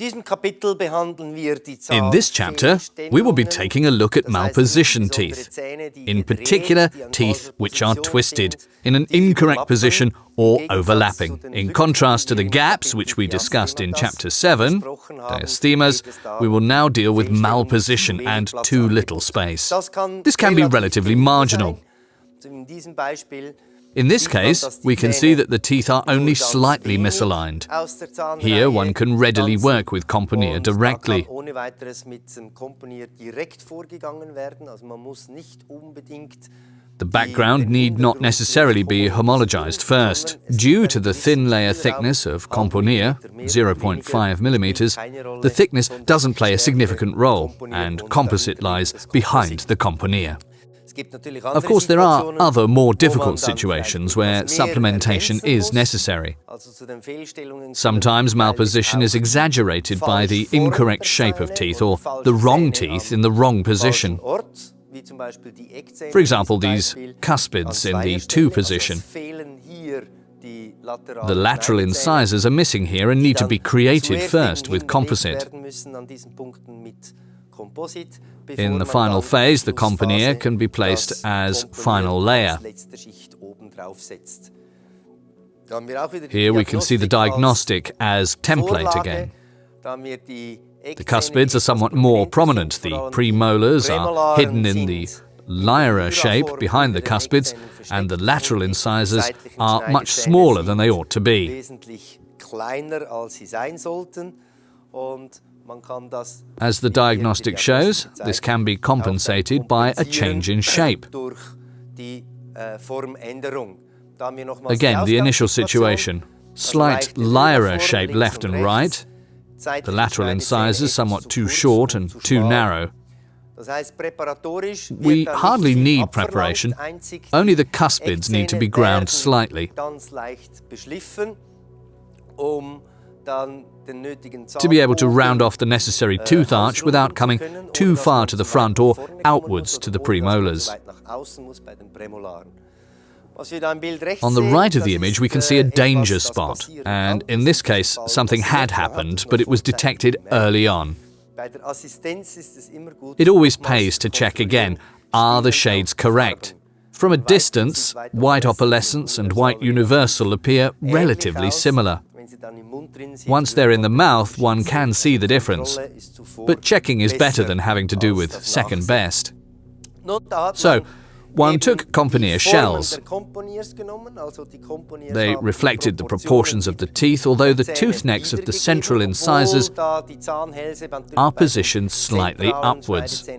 In this chapter, we will be taking a look at malposition teeth, in particular teeth which are twisted, in an incorrect position or overlapping. In contrast to the gaps which we discussed in Chapter 7, diasthemas, we will now deal with malposition and too little space. This can be relatively marginal. In this case, we can see that the teeth are only slightly misaligned. Here one can readily work with Componeer directly. The background need not necessarily be homologized first. Due to the thin layer thickness of Componeer, 0.5 mm, the thickness doesn't play a significant role, and Composite lies behind the Componeer. Of course, there are other more difficult situations where supplementation is necessary. Sometimes malposition is exaggerated by the incorrect shape of teeth or the wrong teeth in the wrong position. For example, these cuspids in the 2 position. The lateral incisors are missing here and need to be created first with Composite. In the final phase, the Componeer can be placed as final layer. Here we can see the diagnostic as template again. The cuspids are somewhat more prominent. The premolars are hidden in the lyra shape behind the cuspids, and the lateral incisors are much smaller than they ought to be. As the diagnostic shows, this can be compensated by a change in shape. Again, the initial situation: slight lyra shape left and right, the lateral incisors somewhat too short and too narrow. We hardly need preparation, only the cuspids need to be ground slightly. To be able to round off the necessary tooth arch without coming too far to the front or outwards to the premolars. On the right of the image we can see a danger spot, and in this case something had happened, but it was detected early on. It always pays to check again, are the shades correct? From a distance, white opalescence and white universal appear relatively similar. Once they're in the mouth, one can see the difference, but checking is better than having to do with second best. So, one took Componeer shells. They reflected the proportions of the teeth, although the tooth necks of the central incisors are positioned slightly upwards.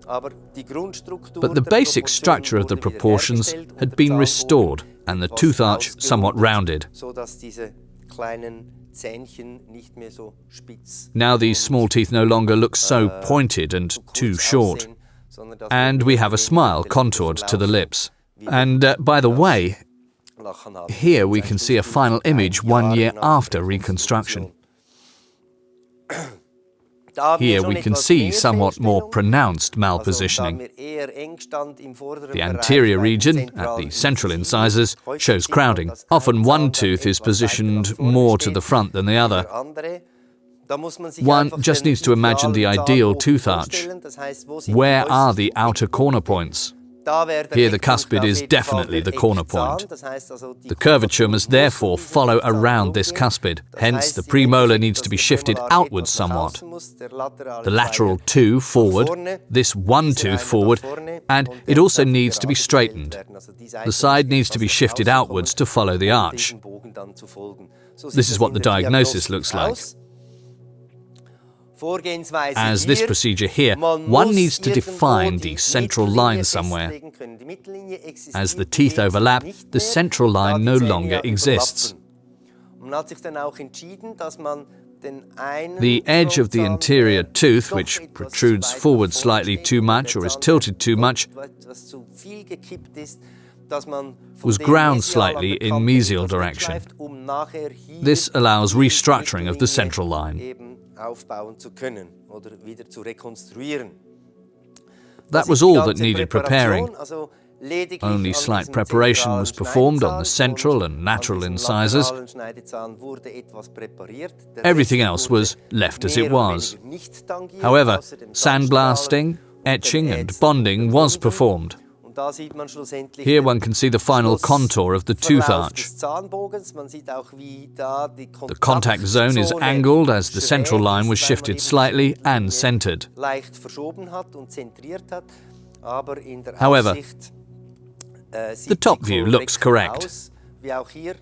But the basic structure of the proportions had been restored and the tooth arch somewhat rounded. Now these small teeth no longer look so pointed and too short. And we have a smile contoured to the lips. And by the way, here we can see a final image 1 year after reconstruction. Here we can see somewhat more pronounced malpositioning. The anterior region, at the central incisors, shows crowding. Often one tooth is positioned more to the front than the other. One just needs to imagine the ideal tooth arch. Where are the outer corner points? Here the cuspid is definitely the corner point. The curvature must therefore follow around this cuspid. Hence, the premolar needs to be shifted outwards somewhat. The lateral 2 forward, this one tooth forward, and it also needs to be straightened. The side needs to be shifted outwards to follow the arch. This is what the diagnosis looks like. As this procedure here, one needs to define the central line somewhere. As the teeth overlap, the central line no longer exists. The edge of the interior tooth, which protrudes forward slightly too much or is tilted too much, was ground slightly in mesial direction. This allows restructuring of the central line. That was all that needed preparing. Only slight preparation was performed on the central and lateral incisors. Everything else was left as it was. However, sandblasting, etching and bonding was performed. Here one can see the final contour of the tooth arch. The contact zone is angled as the central line was shifted slightly and centered. However, the top view looks correct.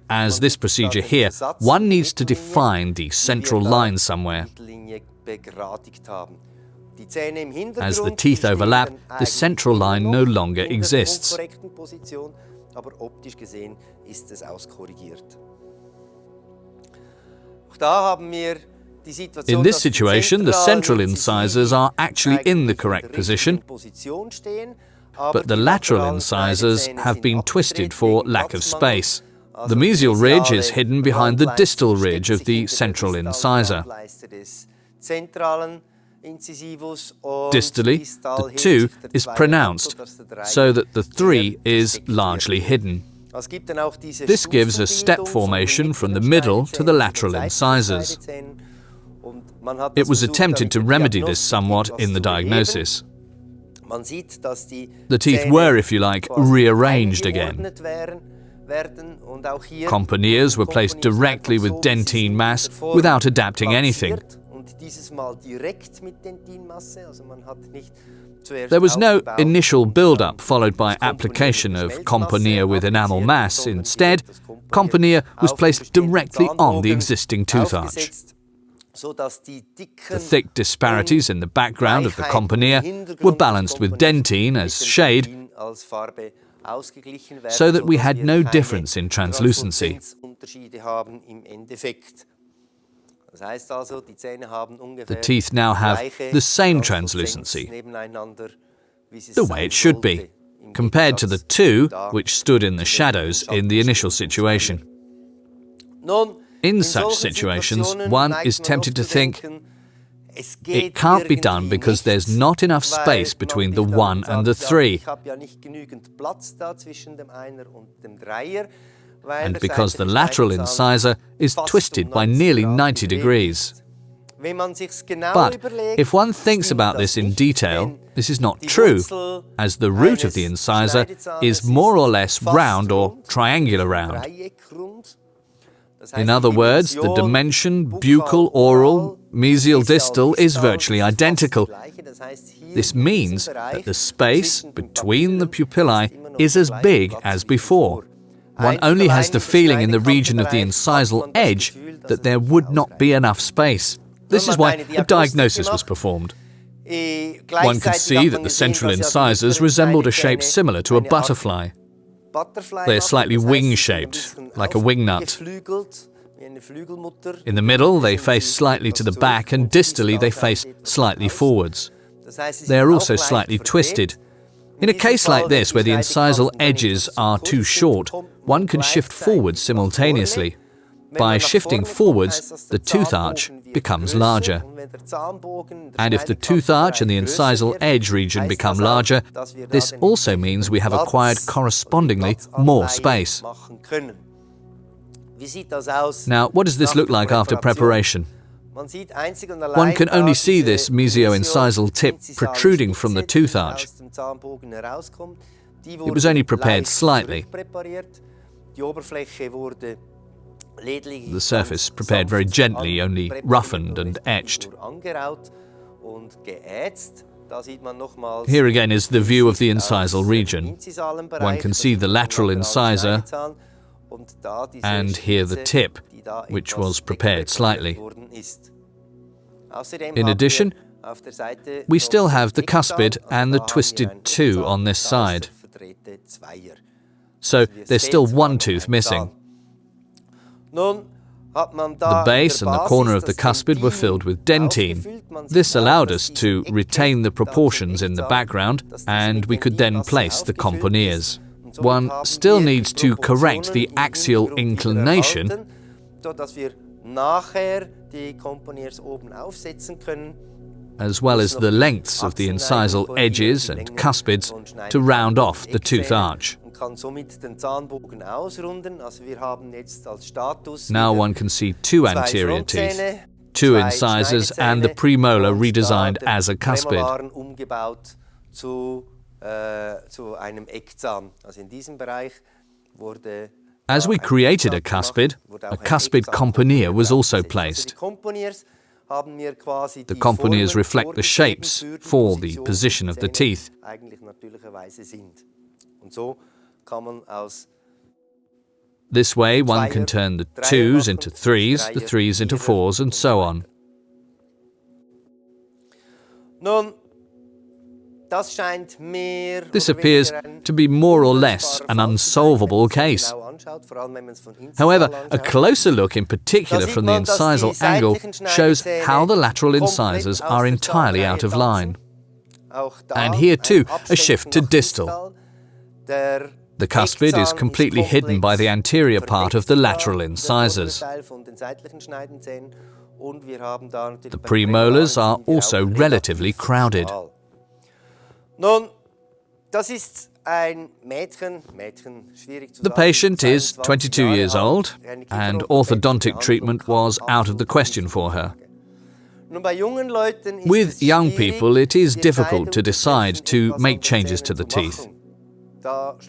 As this procedure here, one needs to define the central line somewhere. As the teeth overlap, the central line no longer exists. In this situation, the central incisors are actually in the correct position, but the lateral incisors have been twisted for lack of space. The mesial ridge is hidden behind the distal ridge of the central incisor. Distally, the 2 is pronounced, so that the 3 is largely hidden. This gives a step formation from the middle to the lateral incisors. It was attempted to remedy this somewhat in the diagnosis. The teeth were, if you like, rearranged again. Componeers were placed directly with dentine mass without adapting anything. There was no initial build-up followed by application of componeer with enamel mass. Instead, componeer was placed directly on the existing tooth arch. The thick disparities in the background of the componeer were balanced with dentine as shade, so that we had no difference in translucency. The teeth now have the same translucency, the way it should be, compared to the 2 which stood in the shadows in the initial situation. In such situations, one is tempted to think, it can't be done because there's not enough space between the 1 and the 3. And because the lateral incisor is twisted by nearly 90 degrees. But if one thinks about this in detail, this is not true, as the root of the incisor is more or less round or triangular round. In other words, the dimension buccal, oral, mesial, distal is virtually identical. This means that the space between the pupillae is as big as before. One only has the feeling in the region of the incisal edge that there would not be enough space. This is why a diagnosis was performed. One could see that the central incisors resembled a shape similar to a butterfly. They are slightly wing-shaped, like a wingnut. In the middle, they face slightly to the back, and distally, they face slightly forwards. They are also slightly twisted. In a case like this, where the incisal edges are too short, one can shift forwards simultaneously. By shifting forwards, the tooth arch becomes larger. And if the tooth arch and the incisal edge region become larger, this also means we have acquired correspondingly more space. Now, what does this look like after preparation? One can only see this mesio-incisal tip protruding from the tooth arch. It was only prepared slightly. The surface prepared very gently, only roughened and etched. Here again is the view of the incisal region. One can see the lateral incisor and here the tip, which was prepared slightly. In addition, we still have the cuspid and the twisted 2 on this side. So there's still one tooth missing. The base and the corner of the cuspid were filled with dentine. This allowed us to retain the proportions in the background, and we could then place the componeers. One still needs to correct the axial inclination, as well as the lengths of the incisal edges and cuspids to round off the tooth arch. Now one can see two anterior teeth, two incisors and the premolar redesigned as a cuspid. As we created a cuspid componeer was also placed. The componeers reflect the shapes for the position of the teeth. This way one can turn the 2s into 3s, the 3s into 4s, and so on. This appears to be more or less an unsolvable case. However, a closer look, in particular from the incisal angle, shows how the lateral incisors are entirely out of line. And here too, a shift to distal. The cuspid is completely hidden by the anterior part of the lateral incisors. The premolars are also relatively crowded. The patient is 22 years old, and orthodontic treatment was out of the question for her. With young people, it is difficult to decide to make changes to the teeth.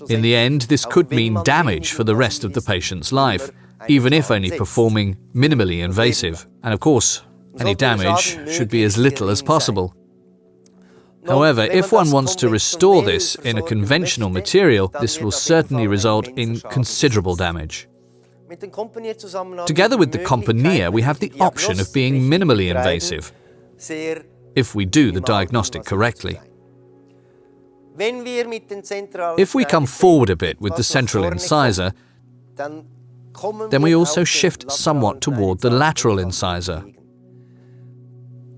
In the end, this could mean damage for the rest of the patient's life, even if only performing minimally invasive. And of course, any damage should be as little as possible. However, if one wants to restore this in a conventional material, this will certainly result in considerable damage. Together with the componeer, we have the option of being minimally invasive, if we do the diagnostic correctly. If we come forward a bit with the central incisor, then we also shift somewhat toward the lateral incisor.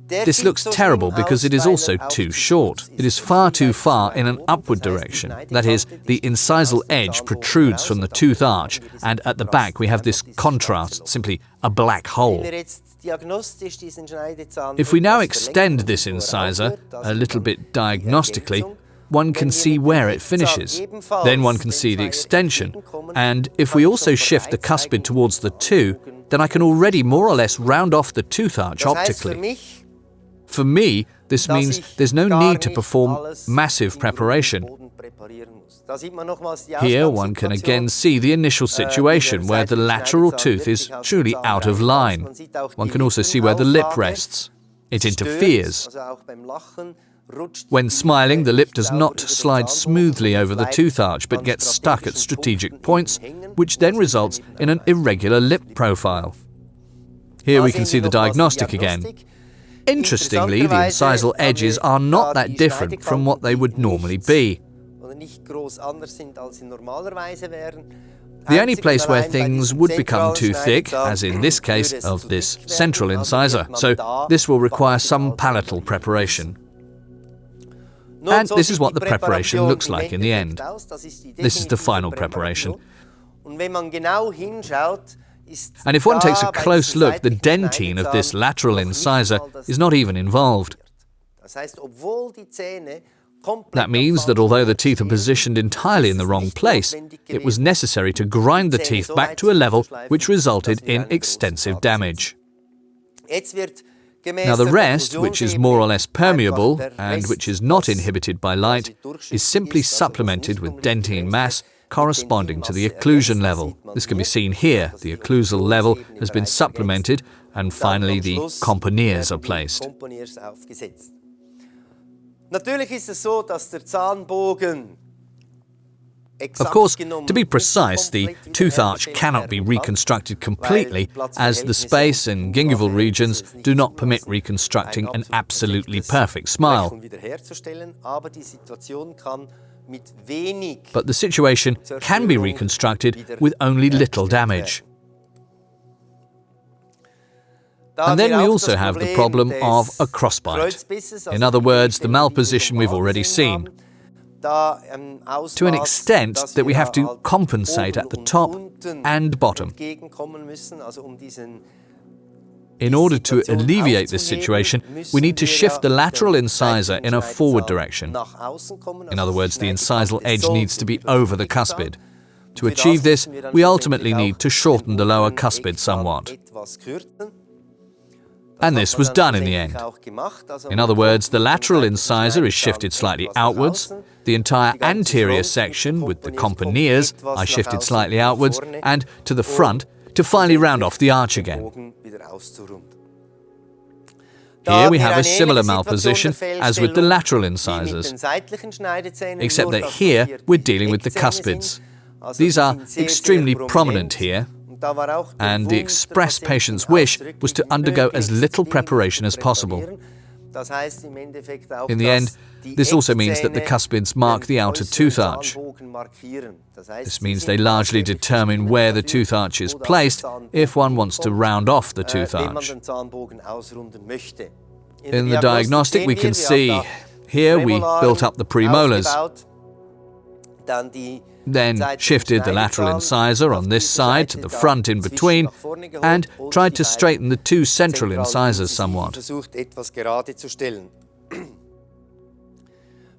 This looks terrible because it is also too short. It is far too far in an upward direction. That is, the incisal edge protrudes from the tooth arch, and at the back we have this contrast, simply a black hole. If we now extend this incisor a little bit diagnostically, one can see where it finishes. Then one can see the extension, and if we also shift the cuspid towards the 2, then I can already more or less round off the tooth arch optically. For me, this means there's no need to perform massive preparation. Here one can again see the initial situation where the lateral tooth is truly out of line. One can also see where the lip rests. It interferes. When smiling, the lip does not slide smoothly over the tooth arch but gets stuck at strategic points, which then results in an irregular lip profile. Here we can see the diagnostic again. Interestingly, the incisal edges are not that different from what they would normally be. The only place where things would become too thick, as in this case of this central incisor, so this will require some palatal preparation. And this is what the preparation looks like in the end. This is the final preparation. And if one takes a close look, the dentine of this lateral incisor is not even involved. That means that although the teeth are positioned entirely in the wrong place, it was necessary to grind the teeth back to a level which resulted in extensive damage. Now the rest, which is more or less permeable and which is not inhibited by light, is simply supplemented with dentine mass corresponding to the occlusion level. This can be seen here. The occlusal level has been supplemented, and finally the componeers are placed. Of course, to be precise, the tooth arch cannot be reconstructed completely, as the space and gingival regions do not permit reconstructing an absolutely perfect smile. But the situation can be reconstructed with only little damage. And then we also have the problem of a crossbite. In other words, the malposition we've already seen. To an extent that we have to compensate at the top and bottom. In order to alleviate this situation, we need to shift the lateral incisor in a forward direction. In other words, the incisal edge needs to be over the cuspid. To achieve this, we ultimately need to shorten the lower cuspid somewhat. And this was done in the end. In other words, the lateral incisor is shifted slightly outwards, the entire anterior section with the componeers I shifted slightly outwards and to the front to finally round off the arch again. Here we have a similar malposition as with the lateral incisors, except that here we're dealing with the cuspids. These are extremely prominent here, and the express patient's wish was to undergo as little preparation as possible. In the end, this also means that the cuspids mark the outer tooth arch. This means they largely determine where the tooth arch is placed if one wants to round off the tooth arch. In the diagnostic, we can see here we built up the premolars, then shifted the lateral incisor on this side to the front in between, and tried to straighten the two central incisors somewhat.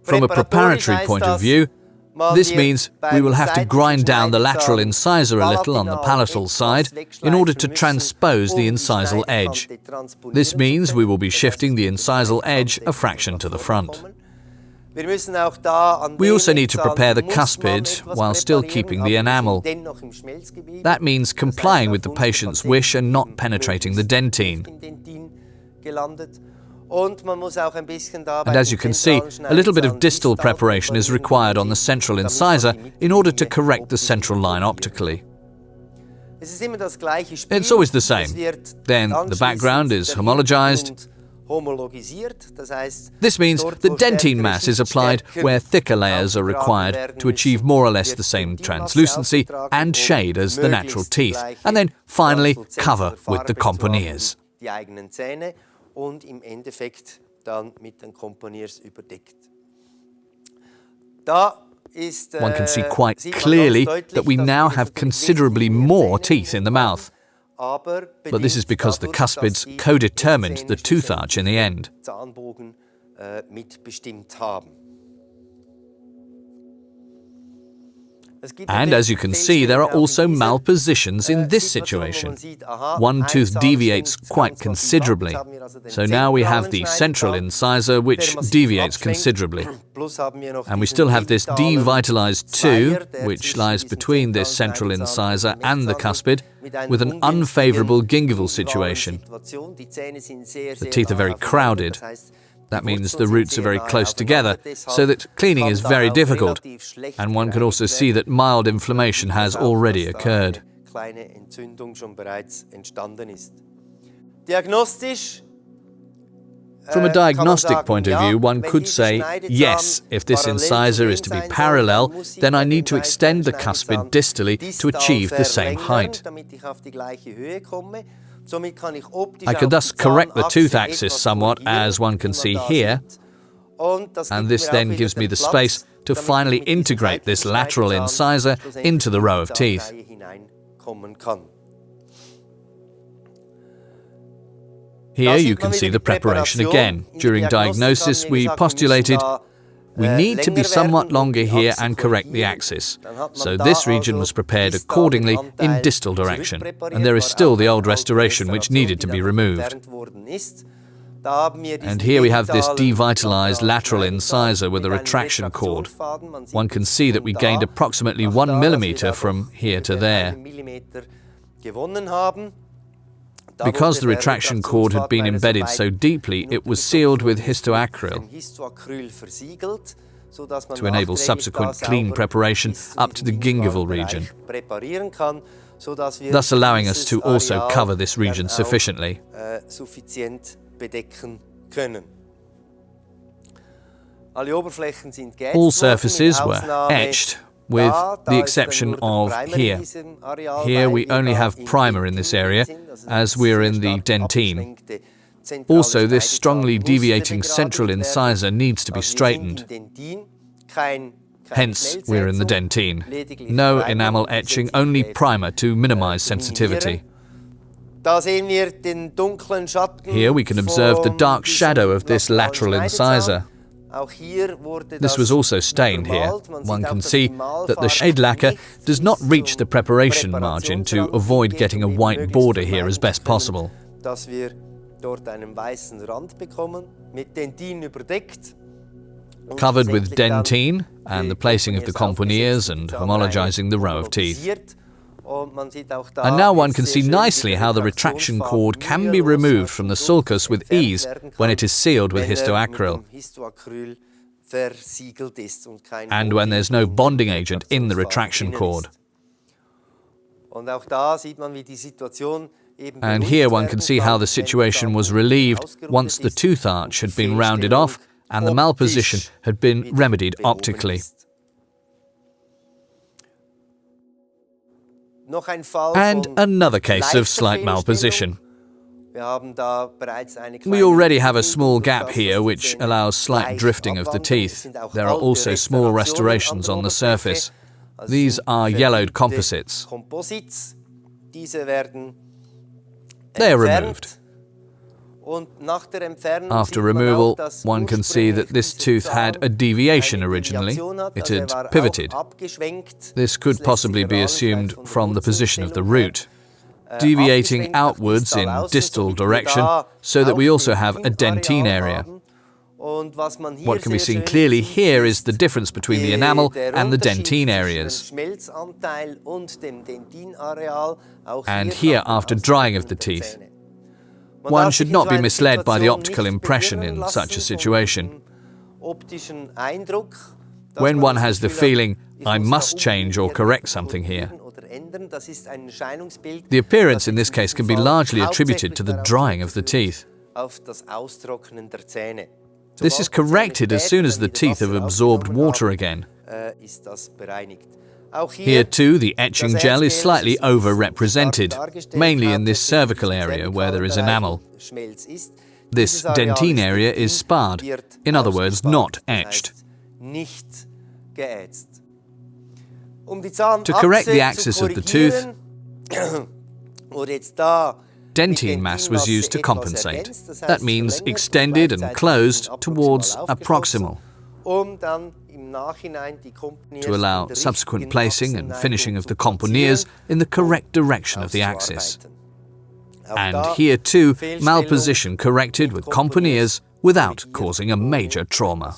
From a preparatory point of view, this means we will have to grind down the lateral incisor a little on the palatal side in order to transpose the incisal edge. This means we will be shifting the incisal edge a fraction to the front. We also need to prepare the cuspid while still keeping the enamel. That means complying with the patient's wish and not penetrating the dentine. And as you can see, a little bit of distal preparation is required on the central incisor in order to correct the central line optically. It's always the same. Then the background is homologized. This means the dentine mass is applied where thicker layers are required to achieve more or less the same translucency and shade as the natural teeth, and then finally cover with the componeers. One can see quite clearly that we now have considerably more teeth in the mouth. But this is because the cuspids co-determined the tooth arch in the end. And as you can see, there are also malpositions in this situation. One tooth deviates quite considerably. So now we have the central incisor, which deviates considerably. And we still have this devitalized tooth, which lies between this central incisor and the cuspid, with an unfavorable gingival situation. The teeth are very crowded. That means the roots are very close together, so that cleaning is very difficult, and one can also see that mild inflammation has already occurred. From a diagnostic point of view, one could say, yes, if this incisor is to be parallel, then I need to extend the cuspid distally to achieve the same height. I could thus correct the tooth axis somewhat, as one can see here, and this then gives me the space to finally integrate this lateral incisor into the row of teeth. Here you can see the preparation again. During diagnosis, we postulated we need to be somewhat longer here and correct the axis. So this region was prepared accordingly in distal direction, and there is still the old restoration which needed to be removed. And here we have this devitalized lateral incisor with a retraction cord. One can see that we gained approximately 1 millimeter from here to there. Because the retraction cord had been embedded so deeply, it was sealed with histoacryl to enable subsequent clean preparation up to the gingival region, thus allowing us to also cover this region sufficiently. All surfaces were etched, with the exception of here. Here we only have primer in this area, as we're in the dentine. Also, this strongly deviating central incisor needs to be straightened. Hence, we're in the dentine. No enamel etching, only primer to minimize sensitivity. Here we can observe the dark shadow of this lateral incisor. This was also stained here. One can see that the shade lacquer does not reach the preparation margin to avoid getting a white border here as best possible. Covered with dentine and the placing of the componeers and homologizing the row of teeth. And now one can see nicely how the retraction cord can be removed from the sulcus with ease when it is sealed with histoacryl, and when there's no bonding agent in the retraction cord. And here one can see how the situation was relieved once the tooth arch had been rounded off and the malposition had been remedied optically. And another case of slight malposition. We already have a small gap here which allows slight drifting of the teeth. There are also small restorations on the surface. These are yellowed composites. They are removed. After removal, one can see that this tooth had a deviation originally. It had pivoted. This could possibly be assumed from the position of the root, deviating outwards in distal direction, so that we also have a dentine area. What can be seen clearly here is the difference between the enamel and the dentine areas. And here after drying of the teeth. One should not be misled by the optical impression in such a situation. When one has the feeling, I must change or correct something here. The appearance in this case can be largely attributed to the drying of the teeth. This is corrected as soon as the teeth have absorbed water again. Here too, the etching gel is slightly over-represented, mainly in this cervical area where there is enamel. This dentine area is sparred, in other words, not etched. To correct the axis of the tooth, dentine mass was used to compensate. That means extended and closed towards a proximal, to allow subsequent placing and finishing of the componeers in the correct direction of the axis. And here too, malposition corrected with componeers without causing a major trauma.